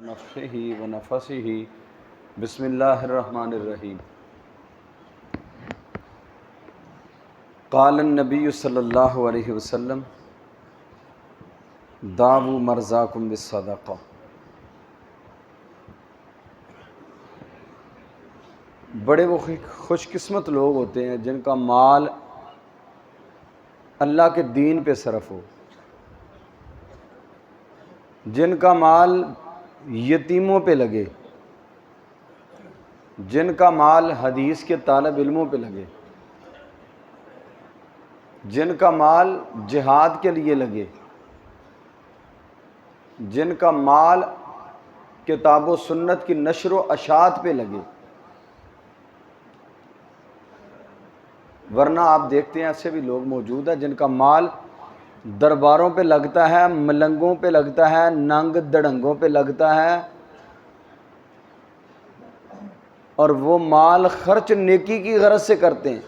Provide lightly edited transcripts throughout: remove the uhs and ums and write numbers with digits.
ونفخه ونفثه بسم اللہ الرحمن الرحیم۔ قال النبی صلی اللہ علیہ وسلم دعوا مرضاکم بالصدقہ۔ بڑے وہ خوش قسمت لوگ ہوتے ہیں جن کا مال اللہ کے دین پہ صرف ہو، جن کا مال یتیموں پہ لگے، جن کا مال حدیث کے طالب علموں پہ لگے، جن کا مال جہاد کے لیے لگے، جن کا مال کتاب و سنت کی نشر و اشاعت پہ لگے۔ ورنہ آپ دیکھتے ہیں ایسے بھی لوگ موجود ہیں جن کا مال درباروں پہ لگتا ہے، ملنگوں پہ لگتا ہے، ننگ دڑنگوں پہ لگتا ہے، اور وہ مال خرچ نیکی کی غرض سے کرتے ہیں۔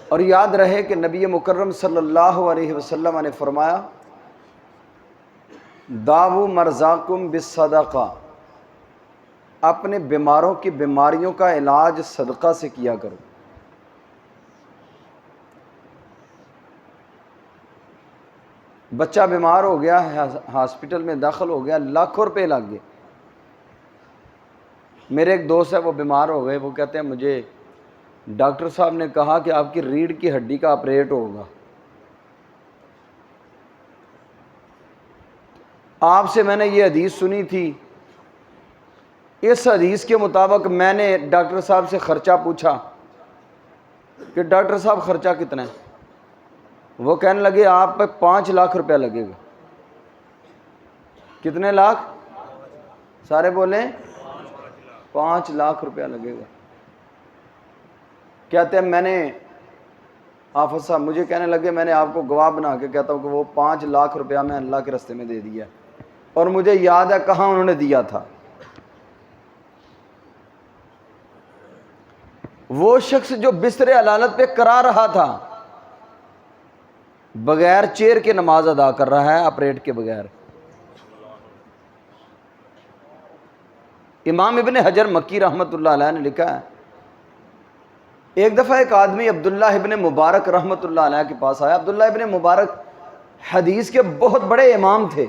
اور یاد رہے کہ نبی مکرم صلی اللہ علیہ وسلم نے فرمایا دعوا مرضاکم بالصدقہ، اپنے بیماروں کی بیماریوں کا علاج صدقہ سے کیا کرو۔ بچہ بیمار ہو گیا، ہاسپٹل میں داخل ہو گیا، لاکھوں روپے لگ گئے۔ میرے ایک دوست ہے، وہ بیمار ہو گئے، وہ کہتے ہیں مجھے ڈاکٹر صاحب نے کہا کہ آپ کی ریڑھ کی ہڈی کا آپریٹ ہوگا۔ آپ سے میں نے یہ حدیث سنی تھی، اس حدیث کے مطابق میں نے ڈاکٹر صاحب سے خرچہ پوچھا کہ ڈاکٹر صاحب خرچہ کتنا ہے؟ وہ کہنے لگے آپ پہ 5 لاکھ روپیہ لگے گا۔ کتنے لاکھ؟ سارے بولیں 5 لاکھ روپیہ لگے گا۔ کہتے ہیں میں نے حافظ صاحب مجھے کہنے لگے میں نے آپ کو گواہ بنا کے کہتا ہوں کہ وہ 5 لاکھ روپیہ میں اللہ کے راستے میں دے دیا، اور مجھے یاد ہے کہاں انہوں نے دیا تھا۔ وہ شخص جو بستر علالت پہ کرا رہا تھا، بغیر چیر کے نماز ادا کر رہا ہے، آپریٹ کے بغیر۔ امام ابن حجر مکی رحمۃ اللہ علیہ نے لکھا ہے ایک دفعہ ایک آدمی عبداللہ ابن مبارک رحمۃ اللہ علیہ کے پاس آیا۔ عبداللہ ابن مبارک حدیث کے بہت بڑے امام تھے۔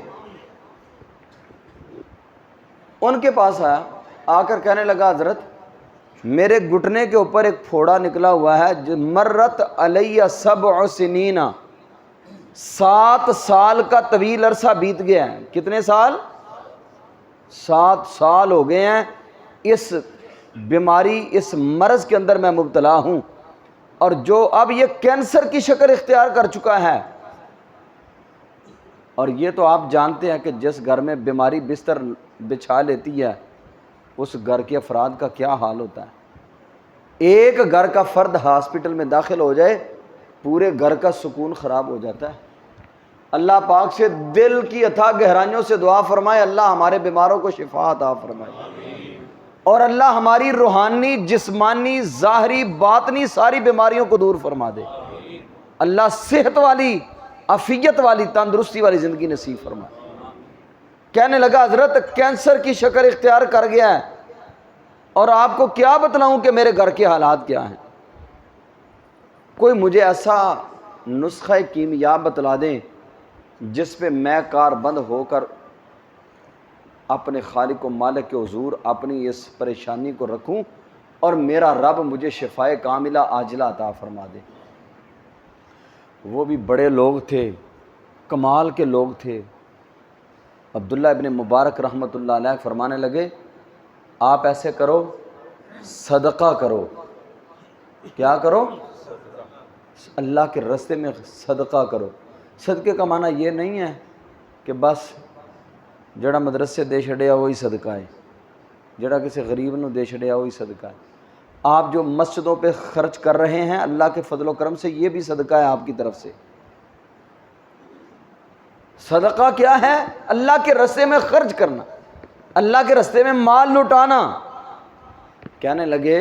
ان کے پاس آیا، آ کر کہنے لگا حضرت میرے گھٹنے کے اوپر ایک پھوڑا نکلا ہوا ہے، مرت علیہ 7 سنین، 7 سال کا طویل عرصہ بیت گیا ہے۔ کتنے سال؟ 7 سال ہو گئے ہیں اس بیماری، اس مرض کے اندر میں مبتلا ہوں، اور جو اب یہ کینسر کی شکل اختیار کر چکا ہے۔ اور یہ تو آپ جانتے ہیں کہ جس گھر میں بیماری بستر بچھا لیتی ہے اس گھر کے افراد کا کیا حال ہوتا ہے۔ ایک گھر کا فرد ہاسپٹل میں داخل ہو جائے، پورے گھر کا سکون خراب ہو جاتا ہے۔ اللہ پاک سے دل کی اتھا گہرائیوں سے دعا فرمائے اللہ ہمارے بیماروں کو شفا عطا فرمائے، اور اللہ ہماری روحانی، جسمانی، ظاہری، باطنی ساری بیماریوں کو دور فرما دے۔ اللہ صحت والی، عافیت والی، تندرستی والی زندگی نصیب فرمائے۔ کہنے لگا حضرت کینسر کی شکل اختیار کر گیا ہے، اور آپ کو کیا بتلاؤں کہ میرے گھر کے حالات کیا ہیں۔ کوئی مجھے ایسا نسخہ کیمیا بتلا دیں جس پہ میں کار بند ہو کر اپنے خالق و مالک کے حضور اپنی اس پریشانی کو رکھوں، اور میرا رب مجھے شفائے کاملہ عاجلہ عطا فرما دے۔ وہ بھی بڑے لوگ تھے، کمال کے لوگ تھے۔ عبداللہ ابن مبارک رحمۃ اللہ علیہ فرمانے لگے آپ ایسے کرو، صدقہ کرو۔ کیا کرو؟ اللہ کے راستے میں صدقہ کرو۔ صدقے کا معنی یہ نہیں ہے کہ بس جڑا مدرسے دے چھڑیا وہی صدقہ ہے، جڑا کسی غریب نو دے چھڑیا وہی صدقہ ہے۔ آپ جو مسجدوں پہ خرچ کر رہے ہیں اللہ کے فضل و کرم سے، یہ بھی صدقہ ہے آپ کی طرف سے۔ صدقہ کیا ہے؟ اللہ کے راستے میں خرچ کرنا، اللہ کے راستے میں مال لٹانا۔ کہنے لگے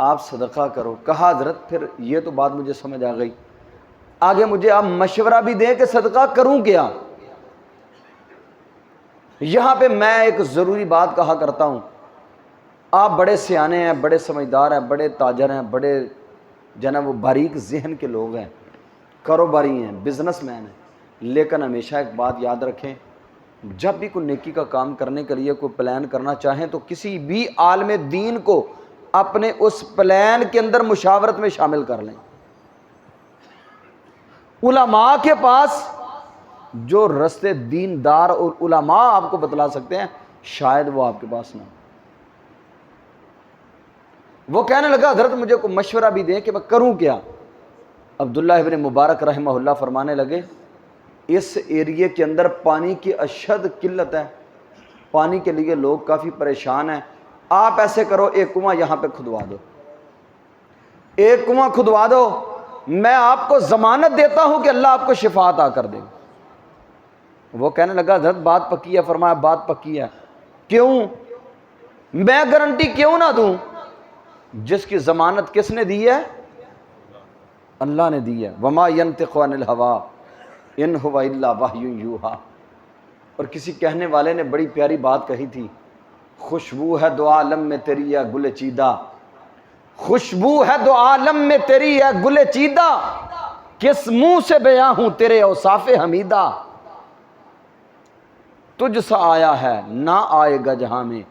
آپ صدقہ کرو۔ کہا حضرت پھر یہ تو بات مجھے سمجھ آ گئی، آگے مجھے آپ مشورہ بھی دیں کہ صدقہ کروں کیا۔ یہاں پہ میں ایک ضروری بات کہا کرتا ہوں، آپ بڑے سیانے ہیں، بڑے سمجھدار ہیں، بڑے تاجر ہیں، بڑے جناب وہ باریک ذہن کے لوگ ہیں، کاروباری ہیں، بزنس مین ہیں، لیکن ہمیشہ ایک بات یاد رکھیں، جب بھی کوئی نیکی کا کام کرنے کے لیے کوئی پلان کرنا چاہیں تو کسی بھی عالم دین کو اپنے اس پلان کے اندر مشاورت میں شامل کر لیں۔ علماء کے پاس جو رستے دیندار اور علماء آپ کو بتلا سکتے ہیں، شاید وہ آپ کے پاس نہ ہو۔ وہ کہنے لگا حضرت مجھے کوئی مشورہ بھی دیں کہ میں کروں کیا۔ عبداللہ ابن مبارک رحمہ اللہ فرمانے لگے، اس ایریے کے اندر پانی کی اشد قلت ہے، پانی کے لیے لوگ کافی پریشان ہیں، آپ ایسے کرو ایک کنواں یہاں پہ کھدوا دو، ایک کنواں کھدوا دو، میں آپ کو ضمانت دیتا ہوں کہ اللہ آپ کو شفا عطا کر دے گا۔ وہ کہنے لگا حضرت بات پکی ہے۔ فرمایا بات پکی ہے، کیوں؟ میں گارنٹی کیوں نہ دوں؟ جس کی ضمانت کس نے دی ہے؟ اللہ نے دی ہے۔ وما ينطق عن الهوى ان هو الا وحی یوحی۔ اور کسی کہنے والے نے بڑی پیاری بات کہی تھی، خوشبو ہے دو عالم میں تیری ہے گل چیدہ، خوشبو ہے دو عالم میں تیری ہے گل چیدہ، کس منہ سے بیاں ہوں تیرے اوصاف حمیدہ، تجھ سا آیا ہے نہ آئے گا جہاں میں،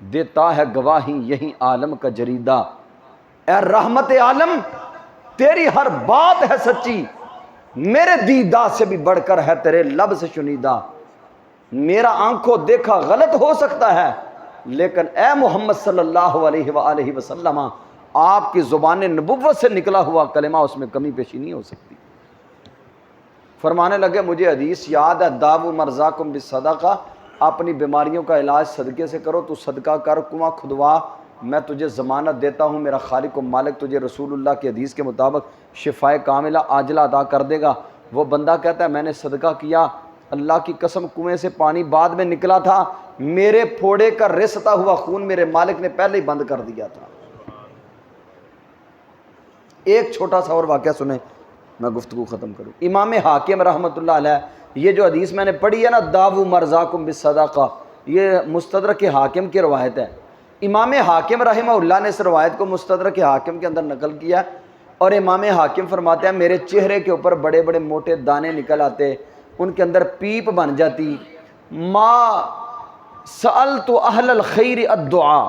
دیتا ہے گواہی یہی عالم کا جریدہ۔ اے رحمت عالم تیری ہر بات ہے سچی، میرے دیدہ سے بھی بڑھ کر ہے تیرے لب سے شنیدہ۔ میرا آنکھوں دیکھا غلط ہو سکتا ہے، لیکن اے محمد صلی اللہ علیہ وآلہ وسلم آپ کی زبان نبوت سے نکلا ہوا کلمہ اس میں کمی پیشی نہیں ہو سکتی۔ فرمانے لگے مجھے حدیث یاد ہے، داو مرضاکم بالصدقہ، اپنی بیماریوں کا علاج صدقے سے کرو، تو صدقہ کر، کنواں کھدوا، میں تجھے ضمانت دیتا ہوں میرا خالق و مالک تجھے رسول اللہ کی حدیث کے مطابق شفائے کاملہ عاجلہ عطا کر دے گا۔ وہ بندہ کہتا ہے میں نے صدقہ کیا، اللہ کی قسم کنویں سے پانی بعد میں نکلا تھا، میرے پھوڑے کا رستا ہوا خون میرے مالک نے پہلے ہی بند کر دیا تھا۔ ایک چھوٹا سا اور واقعہ سنیں، میں گفتگو ختم کروں۔ امام حاکم رحمۃ اللہ علیہ، یہ جو حدیث میں نے پڑھی ہے نا، داو مرضاکم بالصدقہ، یہ مستدرک حاکم کی روایت ہے۔ امام حاکم رحمہ اللہ نے اس روایت کو مستدرک حاکم کے اندر نقل کیا، اور امام حاکم فرماتے ہیں میرے چہرے کے اوپر بڑے بڑے موٹے دانے نکل آتے، ان کے اندر پیپ بن جاتی۔ ما سألت اہل الخیر الدعاء،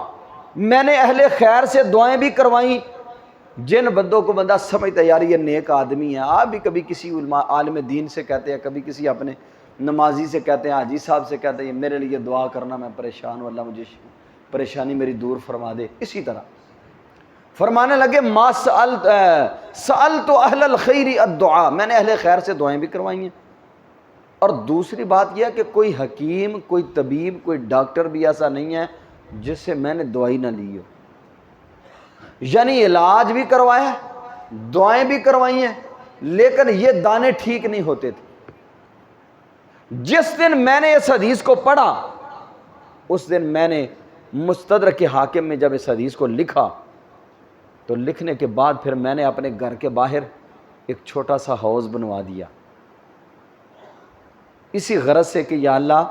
میں نے اہل خیر سے دعائیں بھی کروائیں، جن بندوں کو بندہ سمجھتا ہے یار یہ نیک آدمی ہے، آپ بھی کبھی کسی علماء عالم دین سے کہتے ہیں، کبھی کسی اپنے نمازی سے کہتے ہیں، حاجی صاحب سے کہتے ہیں میرے لیے دعا کرنا، میں پریشان ہوں، اللہ مجھے پریشانی میری دور فرما دے۔ اسی طرح فرمانے لگے ما سألت اہل الخیر الدعاء، میں نے اہل خیر سے دعائیں بھی کروائی ہیں۔ اور دوسری بات یہ ہے کہ کوئی حکیم، کوئی طبیب، کوئی ڈاکٹر بھی ایسا نہیں ہے جس سے میں نے دوائی نہ لی ہو، یعنی علاج بھی کروایا ہے، دعائیں بھی کروائی ہیں، لیکن یہ دانے ٹھیک نہیں ہوتے تھے۔ جس دن میں نے اس حدیث کو پڑھا، اس دن میں نے مستدرک حاکم میں جب اس حدیث کو لکھا، تو لکھنے کے بعد پھر میں نے اپنے گھر کے باہر ایک چھوٹا سا حوض بنوا دیا، اسی غرض سے کہ یا اللہ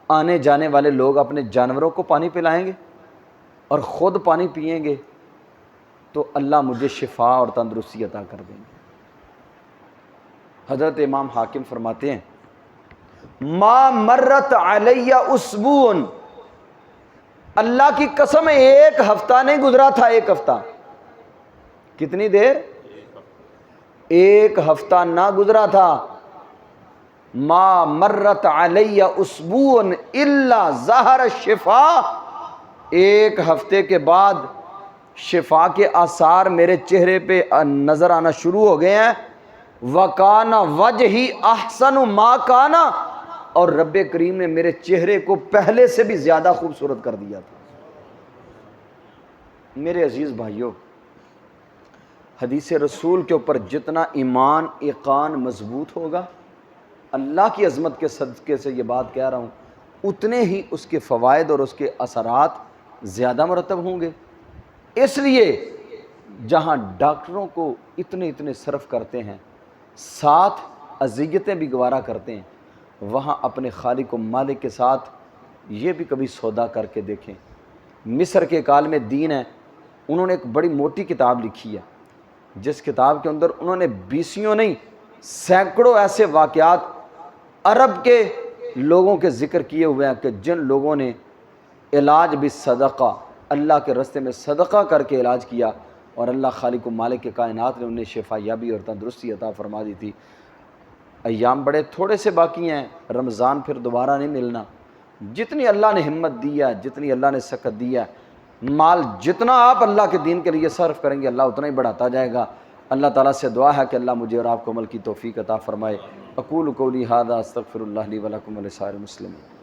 آنے جانے والے لوگ اپنے جانوروں کو پانی پلائیں گے اور خود پانی پئیں گے تو اللہ مجھے شفا اور تندرستی عطا کر دیں گے۔ حضرت امام حاکم فرماتے ہیں ما مرت علیہ اسبوع، اللہ کی قسم ایک ہفتہ نہیں گزرا تھا، ایک ہفتہ، کتنی دیر؟ ایک ہفتہ نہ گزرا تھا، ما مرت علیہ اسبوع الا ظہر الشفاء، ایک ہفتے کے بعد شفا کے آثار میرے چہرے پہ نظر آنا شروع ہو گئے ہیں۔ وَكَانَ وَجْهِي أَحْسَنُ مَا كَانَ، اور رب کریم نے میرے چہرے کو پہلے سے بھی زیادہ خوبصورت کر دیا تھا۔ میرے عزیز بھائیوں، حدیث رسول کے اوپر جتنا ایمان ایقان مضبوط ہوگا، اللہ کی عظمت کے صدقے سے یہ بات کہہ رہا ہوں، اتنے ہی اس کے فوائد اور اس کے اثرات زیادہ مرتب ہوں گے۔ اس لیے جہاں ڈاکٹروں کو اتنے صرف کرتے ہیں، ساتھ اذیتیں بھی گوارا کرتے ہیں، وہاں اپنے خالق و مالک کے ساتھ یہ بھی کبھی سودا کر کے دیکھیں۔ مصر کے ایک عالم دین ہیں، انہوں نے ایک بڑی موٹی کتاب لکھی ہے، جس کتاب کے اندر انہوں نے بیسیوں نہیں سینکڑوں ایسے واقعات عرب کے لوگوں کے ذکر کیے ہوئے ہیں کہ جن لوگوں نے علاج بھی صدقہ، اللہ کے راستے میں صدقہ کر کے علاج کیا، اور اللہ خالق و مالک کے کائنات نے انہیں شفا یابی اور تندرستی عطا فرما دی تھی۔ ایام بڑے تھوڑے سے باقی ہیں، رمضان پھر دوبارہ نہیں ملنا۔ جتنی اللہ نے ہمت دی ہے، جتنی اللہ نے سکت دی ہے، مال جتنا آپ اللہ کے دین کے لیے صرف کریں گے اللہ اتنا ہی بڑھاتا جائے گا۔ اللہ تعالیٰ سے دعا ہے کہ اللہ مجھے اور آپ کو عمل کی توفیق عطا فرمائے۔ اقول قولی ھذا استغفر اللہ لی ولکم ولسائر المسلمین۔